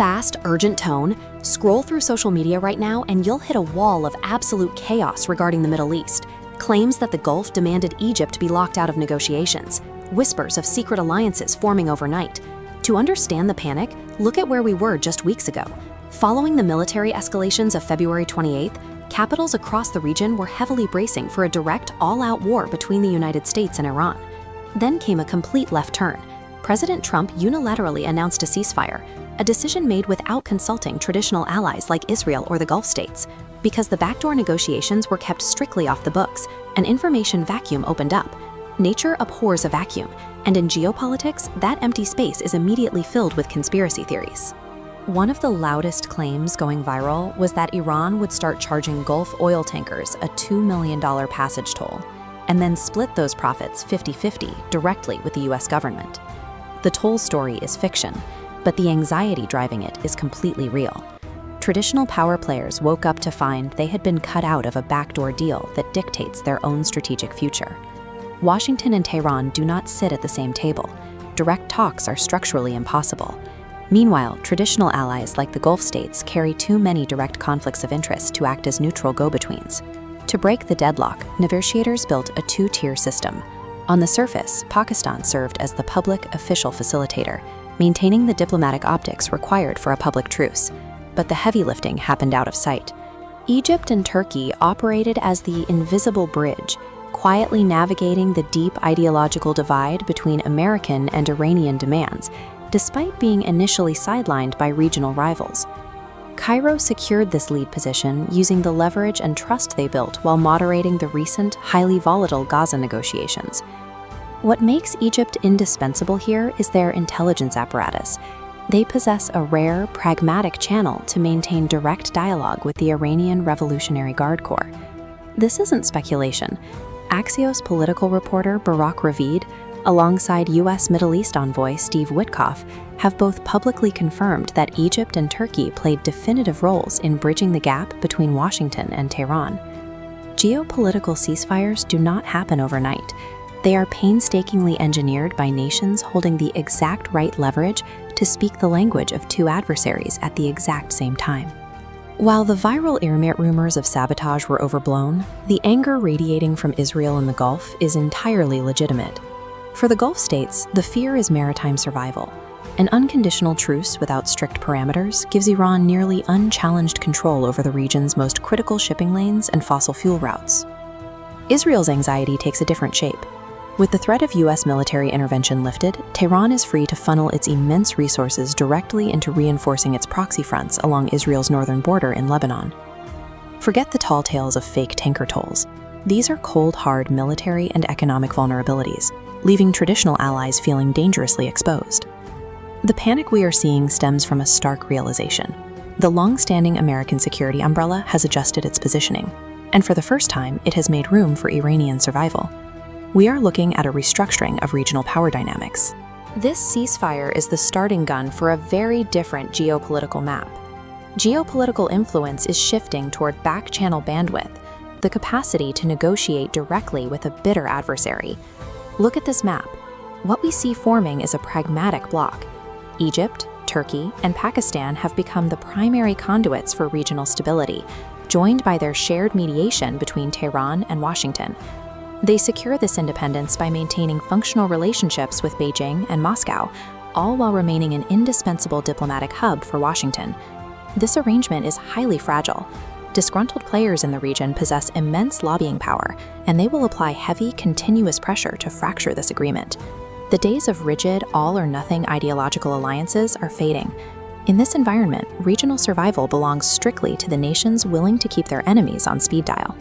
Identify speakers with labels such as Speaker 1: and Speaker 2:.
Speaker 1: fast, urgent tone, scroll through social media right now and you'll hit a wall of absolute chaos regarding the Middle East. Claims that the Gulf demanded Egypt be locked out of negotiations. Whispers of secret alliances forming overnight. To understand the panic, look at where we were just weeks ago. Following the military escalations of February 28th, capitals across the region were heavily bracing for a direct, all-out war between the United States and Iran. Then came a complete left turn. President Trump unilaterally announced a ceasefire, a decision made without consulting traditional allies like Israel or the Gulf states. Because the backdoor negotiations were kept strictly off the books, an information vacuum opened up. Nature abhors a vacuum, and in geopolitics, that empty space is immediately filled with conspiracy theories. One of the loudest claims going viral was that Iran would start charging Gulf oil tankers a $2 million passage toll, and then split those profits 50-50 directly with the US government. The toll story is fiction, but the anxiety driving it is completely real. Traditional power players woke up to find they had been cut out of a backdoor deal that dictates their own strategic future. Washington and Tehran do not sit at the same table. Direct talks are structurally impossible. Meanwhile, traditional allies like the Gulf states carry too many direct conflicts of interest to act as neutral go-betweens. To break the deadlock, negotiators built a two-tier system. On the surface, Pakistan served as the public official facilitator, maintaining the diplomatic optics required for a public truce. But the heavy lifting happened out of sight. Egypt and Turkey operated as the invisible bridge, quietly navigating the deep ideological divide between American and Iranian demands, despite being initially sidelined by regional rivals. Cairo secured this lead position using the leverage and trust they built while moderating the recent, highly volatile Gaza negotiations. What makes Egypt indispensable here is their intelligence apparatus. They possess a rare, pragmatic channel to maintain direct dialogue with the Iranian Revolutionary Guard Corps. This isn't speculation. Axios political reporter Barak Ravid, alongside U.S. Middle East envoy Steve Witkoff, have both publicly confirmed that Egypt and Turkey played definitive roles in bridging the gap between Washington and Tehran. Geopolitical ceasefires do not happen overnight. They are painstakingly engineered by nations holding the exact right leverage to speak the language of two adversaries at the exact same time. While the viral Airmet rumors of sabotage were overblown, the anger radiating from Israel in the Gulf is entirely legitimate. For the Gulf states, the fear is maritime survival. An unconditional truce without strict parameters gives Iran nearly unchallenged control over the region's most critical shipping lanes and fossil fuel routes. Israel's anxiety takes a different shape. With the threat of U.S. military intervention lifted, Tehran is free to funnel its immense resources directly into reinforcing its proxy fronts along Israel's northern border in Lebanon. Forget the tall tales of fake tanker tolls. These are cold, hard military and economic vulnerabilities, leaving traditional allies feeling dangerously exposed. The panic we are seeing stems from a stark realization. The long-standing American security umbrella has adjusted its positioning, and for the first time, it has made room for Iranian survival. We are looking at a restructuring of regional power dynamics. This ceasefire is the starting gun for a very different geopolitical map. Geopolitical influence is shifting toward back-channel bandwidth, the capacity to negotiate directly with a bitter adversary. Look at this map. What we see forming is a pragmatic bloc. Egypt, Turkey, and Pakistan have become the primary conduits for regional stability, joined by their shared mediation between Tehran and Washington. They secure this independence by maintaining functional relationships with Beijing and Moscow, all while remaining an indispensable diplomatic hub for Washington. This arrangement is highly fragile. Disgruntled players in the region possess immense lobbying power, and they will apply heavy, continuous pressure to fracture this agreement. The days of rigid, all-or-nothing ideological alliances are fading. In this environment, regional survival belongs strictly to the nations willing to keep their enemies on speed dial.